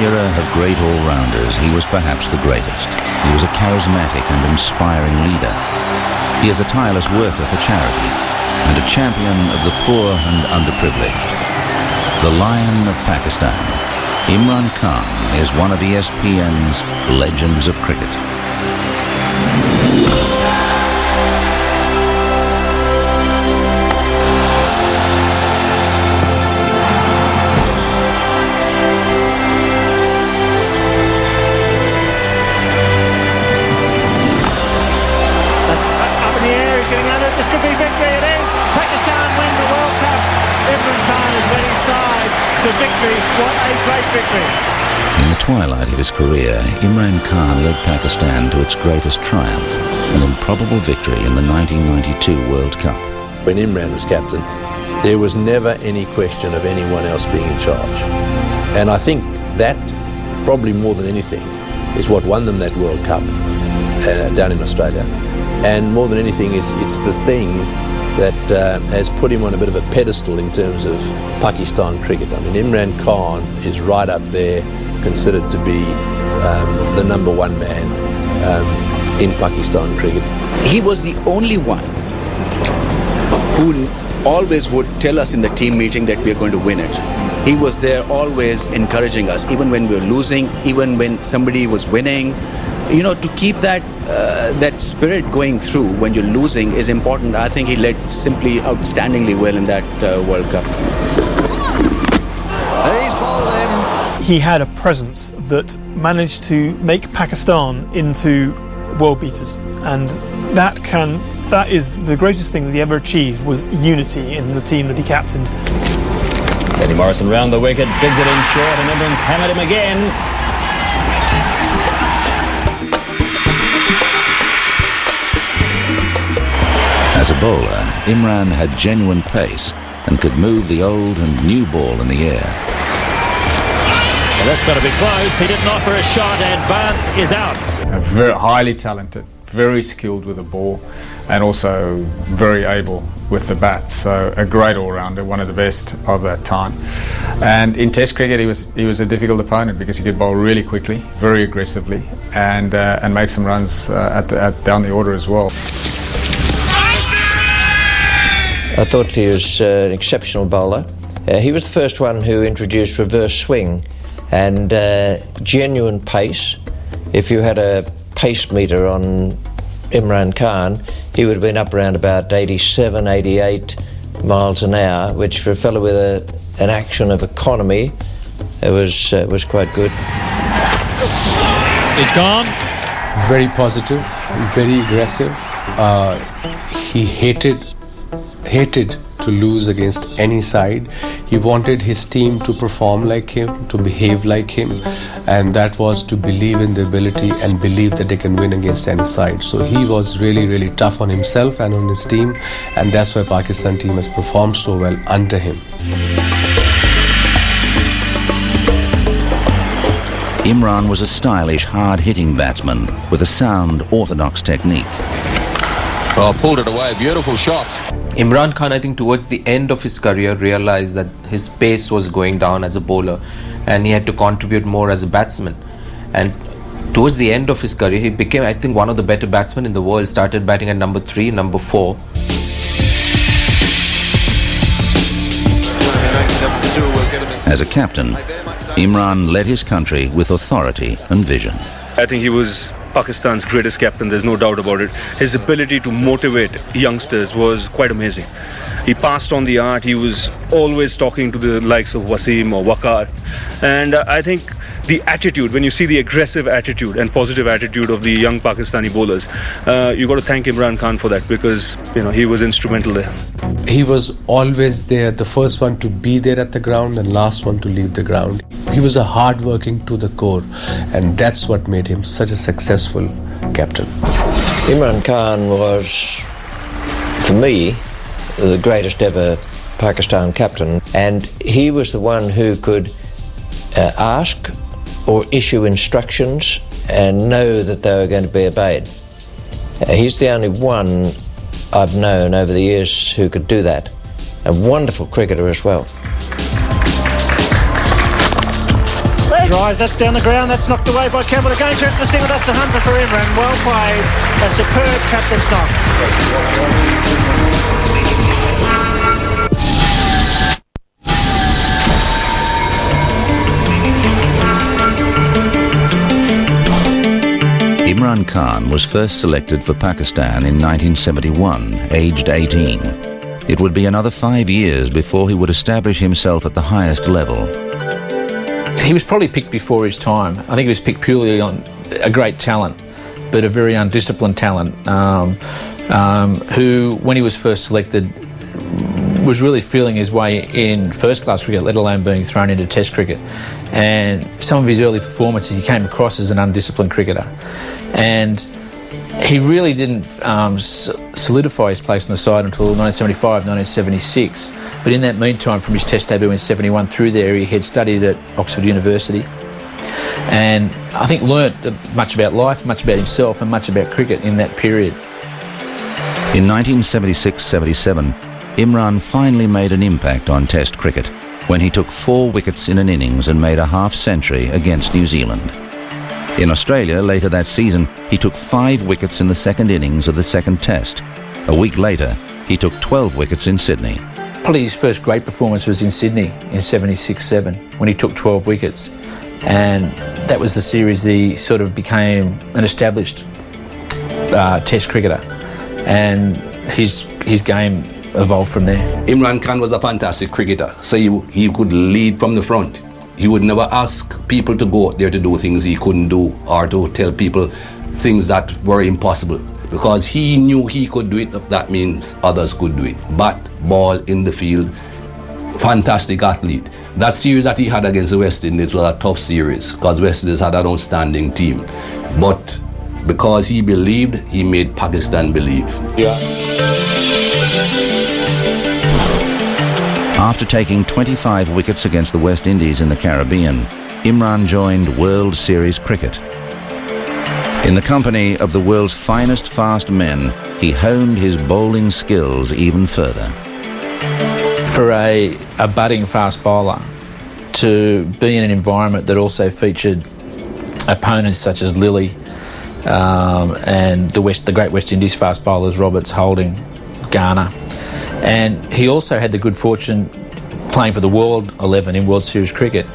era of great all-rounders, he was perhaps the greatest. He was a charismatic and inspiring leader. He is a tireless worker for charity and a champion of the poor and underprivileged. The Lion of Pakistan, Imran Khan, is one of ESPN's legends of cricket. This could be victory, it is! Pakistan win the World Cup! Imran Khan has led his side to victory. What a great victory! In the twilight of his career, Imran Khan led Pakistan to its greatest triumph, an improbable victory in the 1992 World Cup. When Imran was captain, there was never any question of anyone else being in charge. And I think that, probably more than anything, is what won them that World Cup down in Australia. And more than anything, it's the thing that has put him on a bit of a pedestal in terms of Pakistan cricket. I mean, Imran Khan is right up there, considered to be the number one man in Pakistan cricket. He was the only one who always would tell us in the team meeting that we are going to win it. He was there always encouraging us, even when we were losing, even when somebody was winning. You know, to keep that spirit going through when you're losing is important. I think he led simply outstandingly well in that World Cup. He's bowled him. He had a presence that managed to make Pakistan into world beaters, and that is the greatest thing that he ever achieved, was unity in the team that he captained. Eddie Morrison round the wicket, digs it in short, and Imran's hammered him again. As a bowler, Imran had genuine pace and could move the old and new ball in the air. Well, that's got to be close. He didn't offer a shot, and Vance is out. Very highly talented, very skilled with the ball, and also very able with the bat. So a great all-rounder, one of the best of that time. And in Test cricket, he was a difficult opponent because he could bowl really quickly, very aggressively, and make some runs down the order as well. I thought he was an exceptional bowler. He was the first one who introduced reverse swing and genuine pace. If you had a pace meter on Imran Khan, he would have been up around about 87, 88 miles an hour, which for a fellow with an action of economy, it was quite good. It's gone. Very positive, very aggressive. He hated to lose against any side. He wanted his team to perform like him, to behave like him, and that was to believe in the ability and believe that they can win against any side. So he was really, really tough on himself and on his team, and that's why Pakistan team has performed so well under him. Imran was a stylish, hard-hitting batsman with a sound, orthodox technique. Oh, pulled it away, beautiful shot. Imran Khan, I think towards the end of his career, realized that his pace was going down as a bowler and he had to contribute more as a batsman. And towards the end of his career, he became, I think, one of the better batsmen in the world. Started batting at number 3, number 4. As a captain, Imran led his country with authority and vision. I think he was Pakistan's greatest captain, there's no doubt about it. His ability to motivate youngsters was quite amazing. He passed on the art, he was always talking to the likes of Wasim or Waqar. And I think the attitude, when you see the aggressive attitude and positive attitude of the young Pakistani bowlers, you got to thank Imran Khan for that, because he was instrumental there. He was always there, the first one to be there at the ground and last one to leave the ground. He was a hard-working to the core, and that's what made him such a successful captain. Imran Khan was, for me, the greatest ever Pakistan captain, and he was the one who could ask or issue instructions and know that they were going to be obeyed. He's the only one I've known over the years who could do that. A wonderful cricketer as well. Drive, that's down the ground, that's knocked away by Campbell. They're going through the single, that's a hunter for Imran. Well played, a superb captain's knock. Imran Khan was first selected for Pakistan in 1971, aged 18. It would be another 5 years before he would establish himself at the highest level. He was probably picked before his time. I think he was picked purely on a great talent, but a very undisciplined talent, who, when he was first selected, was really feeling his way in first-class cricket, let alone being thrown into Test cricket. And some of his early performances, he came across as an undisciplined cricketer. And he really didn't solidify his place in the side until 1975, 1976. But in that meantime, from his Test debut in 71 through there, he had studied at Oxford University. And I think learnt much about life, much about himself, and much about cricket in that period. In 1976-77, Imran finally made an impact on Test cricket when he took 4 wickets in an innings and made a half-century against New Zealand. In Australia, later that season, he took 5 wickets in the second innings of the second Test. A week later, he took 12 wickets in Sydney. Probably his first great performance was in Sydney in 76-7 when he took 12 wickets. And that was the series that he sort of became an established Test cricketer. And his game evolved from there. Imran Khan was a fantastic cricketer, so he could lead from the front. He would never ask people to go out there to do things he couldn't do or to tell people things that were impossible, because he knew he could do it. That means others could do it. Bat, ball in the field, fantastic athlete. That series that he had against the West Indies was a tough series because West Indies had an outstanding team, but because he believed, he made Pakistan believe. Yeah. After taking 25 wickets against the West Indies in the Caribbean, Imran joined World Series cricket. In the company of the world's finest fast men, he honed his bowling skills even further. For a budding fast bowler to be in an environment that also featured opponents such as Lilly and the great West Indies fast bowlers, Roberts, Holding, Garner. And he also had the good fortune, playing for the World 11 in World Series cricket,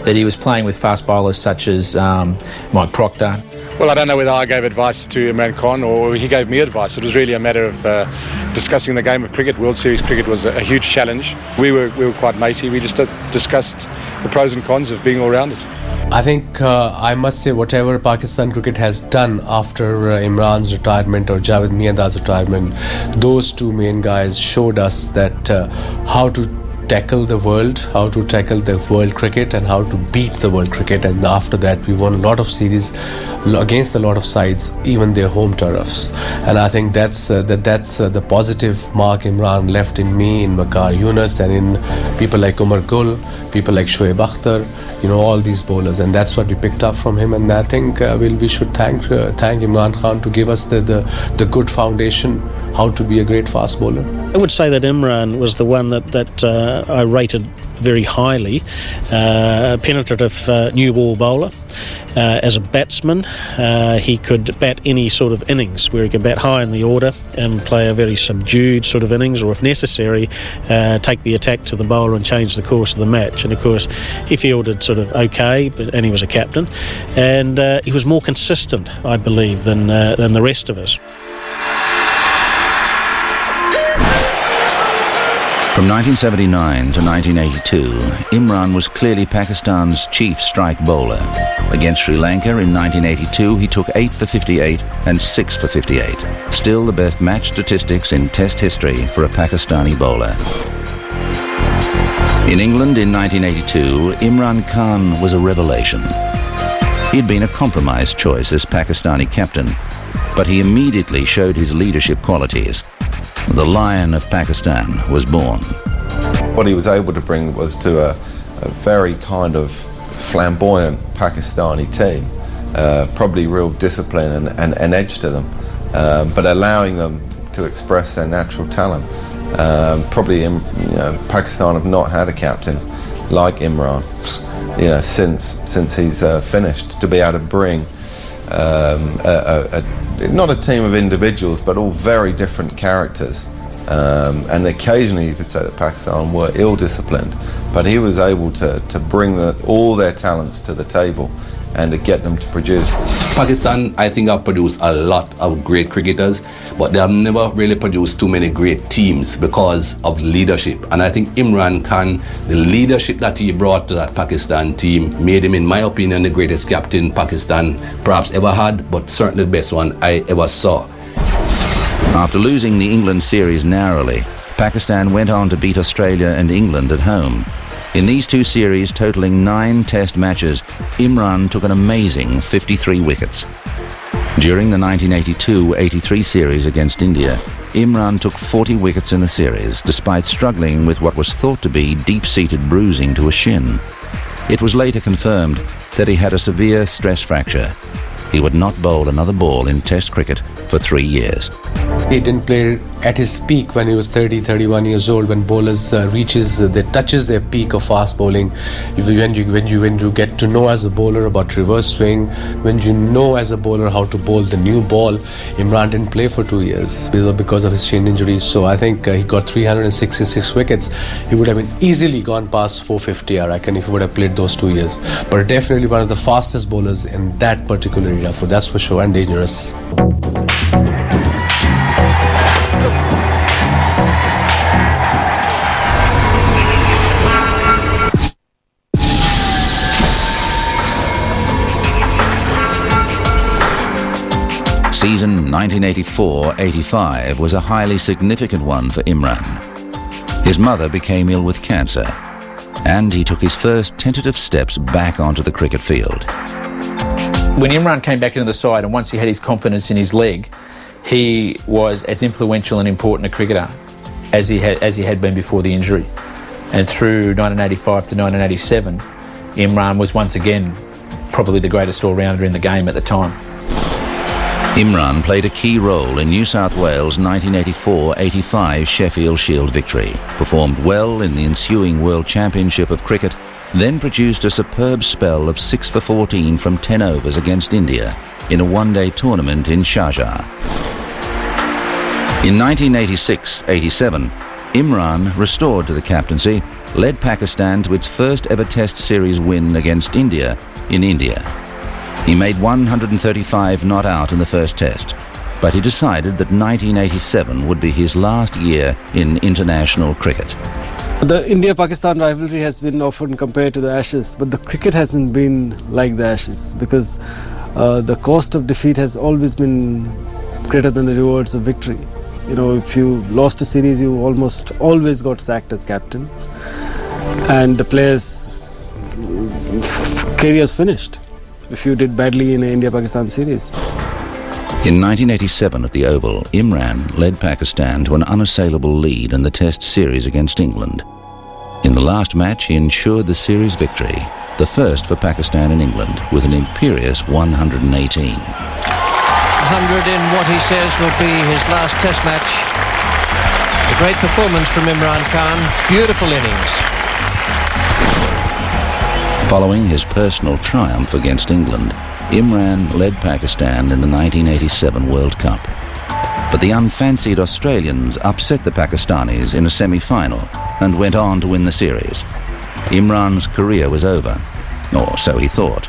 that he was playing with fast bowlers such as Mike Proctor. Well, I don't know whether I gave advice to Imran Khan or he gave me advice. It was really a matter of discussing the game of cricket. World Series cricket was a huge challenge. We were quite matey. We just discussed the pros and cons of being all-rounders. I think I must say whatever Pakistan cricket has done after Imran's retirement or Javed Miandad's retirement, those two main guys showed us that how to tackle the world, how to tackle the world cricket and how to beat the world cricket. And after that we won a lot of series against a lot of sides, even their home turfs. And I think that's the positive mark Imran left in me, in Makar Yunus, and in people like Umar Gul, people like Shoaib Akhtar, all these bowlers. And that's what we picked up from him. And I think we should thank Imran Khan to give us the good foundation how to be a great fast bowler. I would say that Imran was the one that I rated very highly. A penetrative new ball bowler. As a batsman, he could bat any sort of innings, where he could bat high in the order and play a very subdued sort of innings, or if necessary, take the attack to the bowler and change the course of the match. And of course, he fielded sort of okay, and he was a captain, and he was more consistent, I believe, than the rest of us. From 1979 to 1982, Imran was clearly Pakistan's chief strike bowler. Against Sri Lanka in 1982, he took 8 for 58 and 6 for 58. Still the best match statistics in Test history for a Pakistani bowler. In England in 1982, Imran Khan was a revelation. He'd been a compromise choice as Pakistani captain, but he immediately showed his leadership qualities. The Lion of Pakistan was born. What he was able to bring was to a very kind of flamboyant Pakistani team, probably real discipline and edge to them, but allowing them to express their natural talent. Probably Pakistan have not had a captain like Imran, since he's finished, to be able to bring not a team of individuals, but all very different characters. And occasionally you could say that Pakistan were ill-disciplined, but he was able to bring all their talents to the table and to get them to produce. Pakistan, I think, have produced a lot of great cricketers, but they have never really produced too many great teams because of leadership. And I think Imran Khan, the leadership that he brought to that Pakistan team, made him, in my opinion, the greatest captain Pakistan perhaps ever had, but certainly the best one I ever saw. After losing the England series narrowly, Pakistan went on to beat Australia and England at home. In these two series, totaling 9 test matches, Imran took an amazing 53 wickets. During the 1982-83 series against India, Imran took 40 wickets in the series, despite struggling with what was thought to be deep-seated bruising to a shin. It was later confirmed that he had a severe stress fracture. He would not bowl another ball in Test cricket for 3 years. He didn't play at his peak when he was 30, 31 years old, when bowlers touches their peak of fast bowling. When you get to know as a bowler about reverse swing, when you know as a bowler how to bowl the new ball, Imran didn't play for 2 years because of his shin injury. So I think he got 366 wickets. He would have been easily gone past 450, I reckon, if he would have played those 2 years. But definitely one of the fastest bowlers in that particular area, that's for sure, and dangerous. Season 1984-85 was a highly significant one for Imran. His mother became ill with cancer, and he took his first tentative steps back onto the cricket field. When Imran came back into the side, and once he had his confidence in his leg, he was as influential and important a cricketer as he had been before the injury. And through 1985 to 1987, Imran was once again probably the greatest all-rounder in the game at the time. Imran played a key role in New South Wales' 1984-85 Sheffield Shield victory, performed well in the ensuing World Championship of Cricket, then produced a superb spell of 6 for 14 from 10 overs against India in a one-day tournament in Sharjah. In 1986-87, Imran, restored to the captaincy, led Pakistan to its first ever Test series win against India in India. He made 135 not out in the first Test, but he decided that 1987 would be his last year in international cricket. The India-Pakistan rivalry has been often compared to the Ashes, but the cricket hasn't been like the Ashes because the cost of defeat has always been greater than the rewards of victory. You know, if you lost a series, you almost always got sacked as captain, and the players' careers finished if you did badly in an India-Pakistan series. In 1987 at the Oval, Imran led Pakistan to an unassailable lead in the Test series against England. In the last match, he ensured the series victory, the first for Pakistan and England, with an imperious 118. 100 in what he says will be his last Test match. A great performance from Imran Khan. Beautiful innings. Following his personal triumph against England, Imran led Pakistan in the 1987 World Cup. But the unfancied Australians upset the Pakistanis in a semi-final and went on to win the series. Imran's career was over, or so he thought.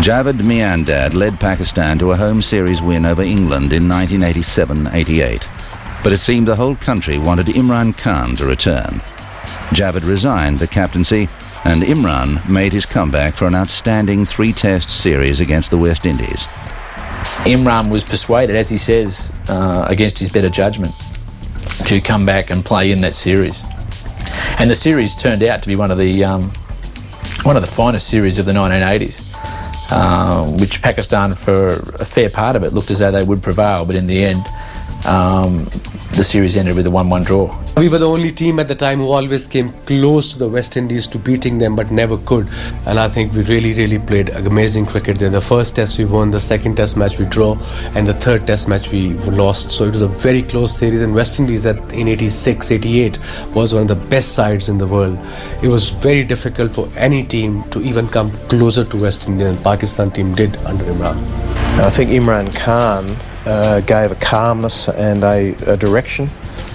Javed Miandad led Pakistan to a home series win over England in 1987-88. But it seemed the whole country wanted Imran Khan to return. Javed resigned the captaincy, and Imran made his comeback for an outstanding 3-Test series against the West Indies. Imran was persuaded, as he says, against his better judgment, to come back and play in that series. And the series turned out to be one of the finest series of the 1980s, which Pakistan, for a fair part of it, looked as though they would prevail, but in the end, the series ended with a 1-1 draw. We were the only team at the time who always came close to the West Indies to beating them but never could. And I think we really played amazing cricket there. The first test we won, the second test match we draw, and the third test match we lost. So it was a very close series, and West Indies in 86, 88 was one of the best sides in the world. It was very difficult for any team to even come closer to West Indies, and the Pakistan team did under Imran. I think Imran Khan gave a calmness and a direction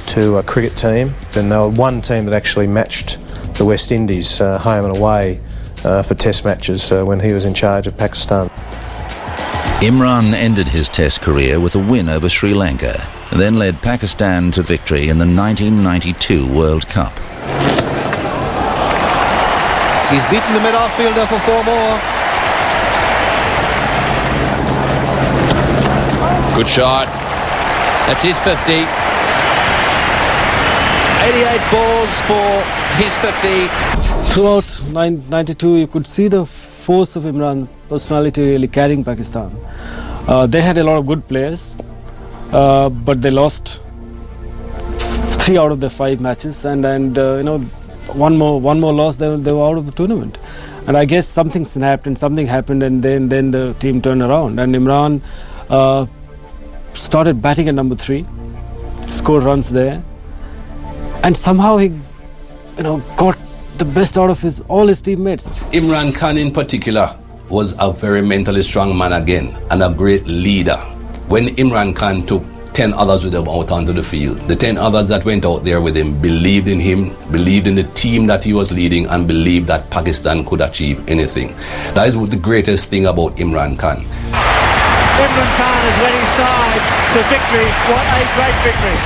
to a cricket team, and they were one team that actually matched the West Indies home and away for test matches when he was in charge of Pakistan. Imran ended his test career with a win over Sri Lanka, and then led Pakistan to victory in the 1992 World Cup. He's beaten the mid-off fielder for 4 more. Good shot. That's his 50. 88 balls for his 50. Throughout 92, you could see the force of Imran's personality really carrying Pakistan. They had a lot of good players, but they lost 3 out of the 5 matches, and one more loss, they were out of the tournament. And I guess something snapped and something happened, and then the team turned around, and Imran started batting at number 3, scored runs there, and somehow he got the best out of all his teammates. Imran Khan in particular was a very mentally strong man again, and a great leader. When Imran Khan took 10 others with him out onto the field, the 10 others that went out there with him, believed in the team that he was leading, and believed that Pakistan could achieve anything. That is the greatest thing about Imran Khan. Imran Khan has led his side to victory. What a great victory.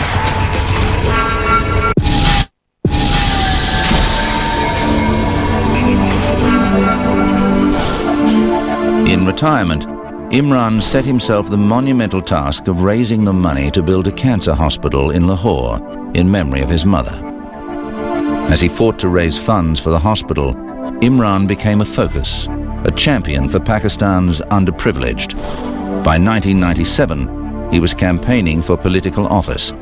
In retirement, Imran set himself the monumental task of raising the money to build a cancer hospital in Lahore in memory of his mother. As he fought to raise funds for the hospital, Imran became a focus, a champion for Pakistan's underprivileged. By 1997, he was campaigning for political office.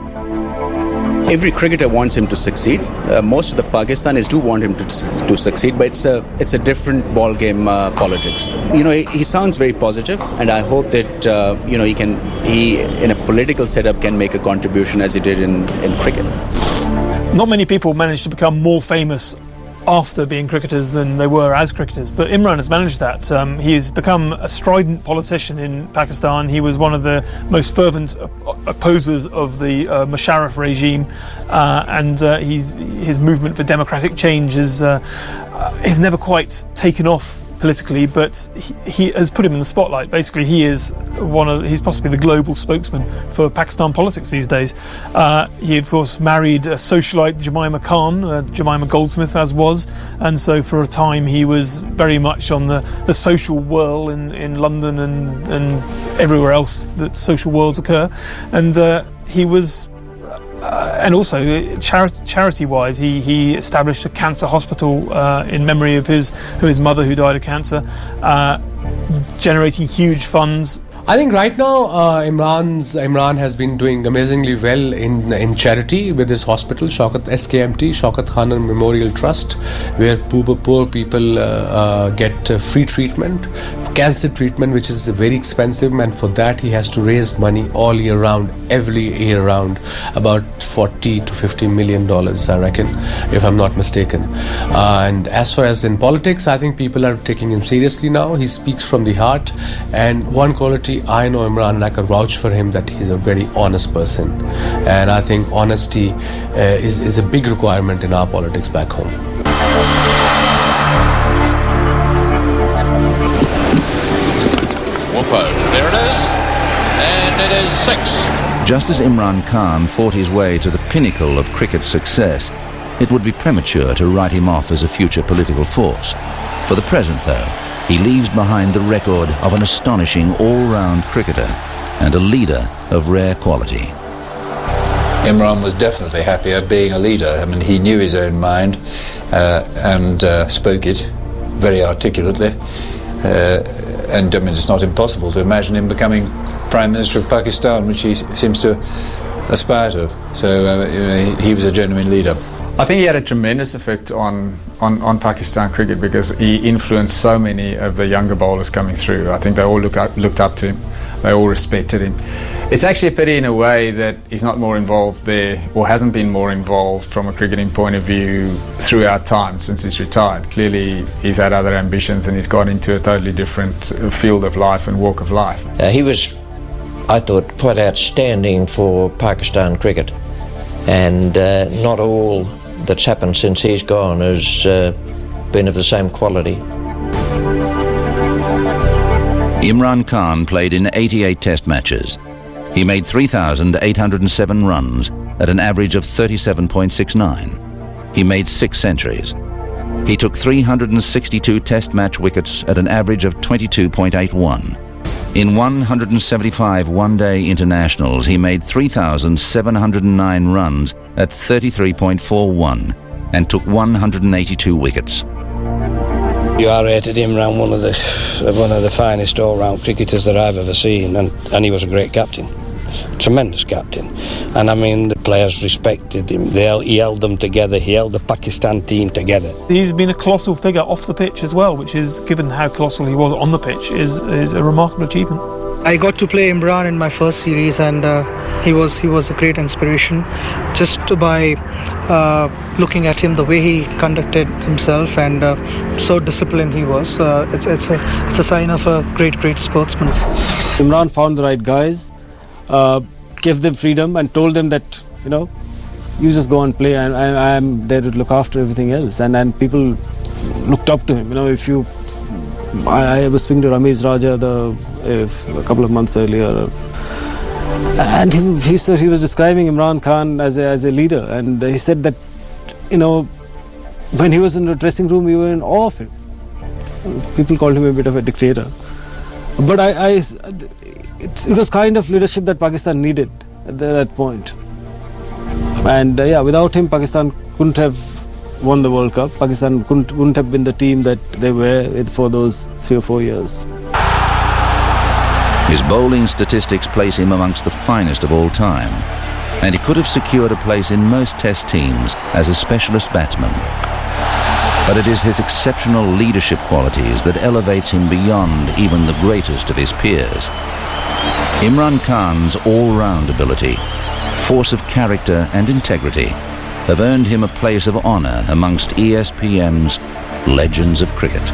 Every cricketer wants him to succeed. Most of the Pakistanis do want him to succeed, but it's a different ball game, politics. He sounds very positive, and I hope that he in a political setup can make a contribution as he did in cricket. Not many people managed to become more famous after being cricketers than they were as cricketers, but Imran has managed that. He's become a strident politician in Pakistan. He was one of the most fervent opposers of the Musharraf regime, and his movement for democratic change has never quite taken off politically, but he has put him in the spotlight. Basically, he's possibly the global spokesman for Pakistan politics these days. He, of course, married a socialite, Jemima Khan, Jemima Goldsmith, as was, and so for a time he was very much on the social whirl in London and everywhere else that social whirls occur. And he was and also charity-wise, he established a cancer hospital in memory of his mother who died of cancer, generating huge funds. I think right now Imran has been doing amazingly well in charity with his hospital, SKMT, Shaukat Khan Memorial Trust, where poor people get free treatment, cancer treatment, which is very expensive, and for that he has to raise money all year round, every year round, about $40 to $50 million, I reckon, if I'm not mistaken. And as far as in politics, I think people are taking him seriously now. He speaks from the heart, and one quality I know Imran, and I can vouch for him, that he's a very honest person, and I think honesty is a big requirement in our politics back home. Whoopo, there it is, and it is 6. Just as Imran Khan fought his way to the pinnacle of cricket success, it would be premature to write him off as a future political force. For the present, though, he leaves behind the record of an astonishing all-round cricketer and a leader of rare quality. Imran was definitely happier being a leader. I mean, he knew his own mind and spoke it very articulately. And I mean, it's not impossible to imagine him becoming Prime Minister of Pakistan, which he seems to aspire to. So he was a genuine leader. I think he had a tremendous effect on Pakistan cricket because he influenced so many of the younger bowlers coming through. I think they all looked up to him. They all respected him. It's actually a pity in a way that he's not more involved there, or hasn't been more involved from a cricketing point of view throughout time since he's retired. Clearly he's had other ambitions and he's got into a totally different field of life and walk of life. He was, I thought, quite outstanding for Pakistan cricket, and not all that's happened since he's gone has been of the same quality. Imran Khan played in 88 test matches. He made 3,807 runs at an average of 37.69. He made 6 centuries. He took 362 test match wickets at an average of 22.81. In 175 one-day internationals, he made 3,709 runs at 33.41 and took 182 wickets. You are rated Imran one of the finest all-round cricketers that I've ever seen, and he was a great captain, tremendous captain. And I mean, the players respected him. He held them together. He held the Pakistan team together. He's been a colossal figure off the pitch as well, which is, given how colossal he was on the pitch, is a remarkable achievement. I got to play Imran in my first series, and he was a great inspiration. Just by looking at him, the way he conducted himself, and so disciplined he was, it's a sign of a great sportsman. Imran found the right guys, gave them freedom, and told them that, you just go and play, and I'm there to look after everything else. And people looked up to him. I was speaking to Ramesh Raja a couple of months earlier, and he said he was describing Imran Khan as a leader, and he said that when he was in the dressing room, we were in awe of him. People called him a bit of a dictator, but it was kind of leadership that Pakistan needed at that point. And without him, Pakistan couldn't have won the World Cup. Pakistan wouldn't have been the team that they were for those 3 or 4 years. His bowling statistics place him amongst the finest of all time, and he could have secured a place in most test teams as a specialist batsman. But it is his exceptional leadership qualities that elevates him beyond even the greatest of his peers. Imran Khan's all-round ability, force of character and integrity have earned him a place of honour amongst ESPN's legends of cricket.